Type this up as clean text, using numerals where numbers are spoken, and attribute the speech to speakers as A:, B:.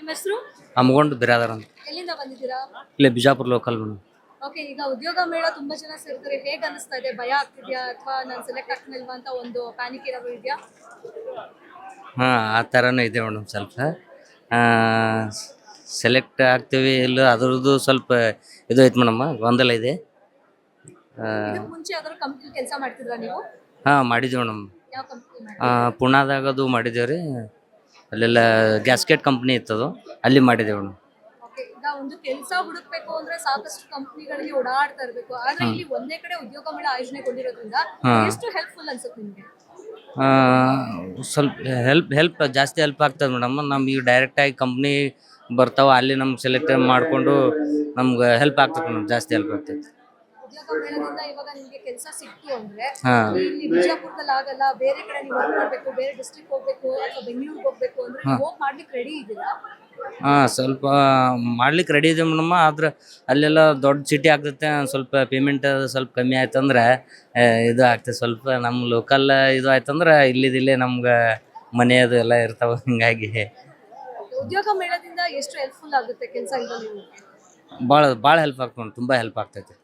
A: ನಿಮ್ಮ ಹೆಸರು?
B: ಹಮ್ಗೊಂಡು ಬಿರಾದರ್ ಅಂತ
A: ಎಲ್ಲಿಂದ ಬಂದಿದ್ದೀರಾ?
B: ಇಲ್ಲೇ ಬಿಜಾಪುರ ಲೋಕಲ್ ಮೇಡಮ್.
A: ಓಕೆ, ಈಗ ಉದ್ಯೋಗ ಮೇಳ ತುಂಬಾ ಜನ ಸೇರ್ತಾರೆ, ಹೇಗೆ ಅನಿಸ್ತಾ ಇದೆ? ಭಯ ಆಗ್ತಿದ್ಯಾ ಅಥವಾ ನಾನು ಸೆಲೆಕ್ಟ್ ಆಗ್ತೀನಿಲ್ವಾ ಅಂತ ಒಂದು ಪ್ಯಾನಿಕ್ ಏನಾದ್ರು ಇದೆಯಾ?
B: ಹಾಂ, ಆ ಥರನೂ ಇದೆ ಮೇಡಮ್. ಸ್ವಲ್ಪ ಸೆಲೆಕ್ಟ್ ಆಗ್ತೀವಿ ಇಲ್ಲ ಅದ್ರದ್ದು ಸ್ವಲ್ಪ ಇದು ಐತೆ ಮೇಡಮ್, ಗೊಂದಲ ಇದೆ.
A: ಇದಕ್ಕೆ ಮುಂಚೆ ಯಾವ್ದಾದ್ರು ಕಂಪ್ನಿ ಕೆಲಸ ಮಾಡ್ತಿದ್ರಾ ನೀವು?
B: ಹಾಂ, ಮಾಡಿದ್ದೀವಿ ಮೇಡಮ್.
A: ಯಾವ ಕಂಪ್ನಿ ಮಾಡಿ?
B: ಪುಣಾದಾಗದು ಮಾಡಿದ್ದೇವೆ ರೀ. ಅಲ್ಲೆಲ್ಲ ಗ್ಯಾಸ್ಕೆಟ್ ಕಂಪ್ನಿ ಇತ್ತದು, ಅಲ್ಲಿ ಮಾಡಿದ್ದೇವೆ ಮೇಡಮ್.
A: ಓಕೆ, ಈಗ ಒಂದು ಕೆಲಸ ಹುಡುಕ್ಬೇಕು ಅಂದ್ರೆ ಸಾಕಷ್ಟು ಕಂಪ್ನಿಗಳಿಗೆ ಓಡಾಡ್ತಾ ಇರಬೇಕು, ಆದ್ರೆ ಇಲ್ಲಿ ಒಂದೇ ಕಡೆ ಉದ್ಯೋಗ ಮೇಳ ಆಯೋಜನೆಗೊಂಡಿರೋದ್ರಿಂದ ಎಷ್ಟು ಹೆಲ್ಪ್ಫುಲ್ ಅನ್ಸುತ್ತೆ ನಿಮಗೆ?
B: ಸ್ವಲ್ಪ ಹೆಲ್ಪ್ ಜಾಸ್ತಿ ಹೆಲ್ಪ್ ಆಗ್ತದೆ ಮೇಡಮ್. ನಮ್ಗೆ ಡೈರೆಕ್ಟಾಗಿ ಕಂಪ್ನಿ ಬರ್ತಾವೆ, ಅಲ್ಲಿ ನಮ್ಗೆ ಸೆಲೆಕ್ಟ್ ಮಾಡಿಕೊಂಡು ನಮ್ಗೆ ಹೆಲ್ಪ್ ಆಗ್ತದೆ ಮೇಡಮ್, ಜಾಸ್ತಿ ಹೆಲ್ಪ್ ಆಗ್ತೈತೆ.
A: ಉದ್ಯೋಗ ಮೇಳದಿಂದ ಇವಾಗ ನಿಮಗೆ ಕೆಲಸ ಸಿಕ್ತು ಅಂದ್ರೆ
B: ಹಾಂ
A: ಇಲ್ಲಿ ಬಿಜಾಪುರದಲ್ಲಿ ಆಗಲ್ಲ, ಬೇರೆ ಕಡೆ ನೀವು ವರ್ಕ್ ಮಾಡಬೇಕು, ಬೇರೆ ಡಿಸ್ಟ್ರಿಕ್ಟ್ ಹೋಗ್ಬೇಕು ಅಥವಾ ಬೆಂಗಳೂರಿಗೆ ಹೋಗ್ಬೇಕು ಅಂದ್ರೆ ಹೋಗಿ ಮಾಡ್ಲಿಕ್ಕೆ ರೆಡಿ ಇದ್ದೀರಾ?
B: ಹಾಂ, ಸ್ವಲ್ಪ ಮಾಡ್ಲಿಕ್ಕೆ ರೆಡಿ ಇದೆ ಮೇಡಮ್. ಆದ್ರೆ ಅಲ್ಲೆಲ್ಲ ದೊಡ್ಡ ಸಿಟಿ ಆಗ್ತೈತೆ, ಸ್ವಲ್ಪ ಪೇಮೆಂಟ್ ಸ್ವಲ್ಪ ಕಮ್ಮಿ ಆಯ್ತಂದ್ರೆ ಇದು ಆಗ್ತದೆ. ಸ್ವಲ್ಪ ನಮ್ಮ ಲೋಕಲ್ ಇದು ಆಯ್ತಂದ್ರೆ ಇಲ್ಲಿದ್ದಿಲ್ಲೇ ನಮ್ಗೆ ಮನೆ ಅದು ಎಲ್ಲ ಇರ್ತಾವೆ, ಹಿಂಗಾಗಿ
A: ಉದ್ಯೋಗ ಮೇಳದಿಂದ ಎಷ್ಟು ಹೆಲ್ಪ್ಫುಲ್ ಆಗುತ್ತೆ ಕೆಲಸ ಇಲ್ಲ ನೀವು?
B: ಭಾಳ ಭಾಳ ಹೆಲ್ಪ್ ಆಗ್ತದೆ, ತುಂಬ ಹೆಲ್ಪ್ ಆಗ್ತೈತೆ.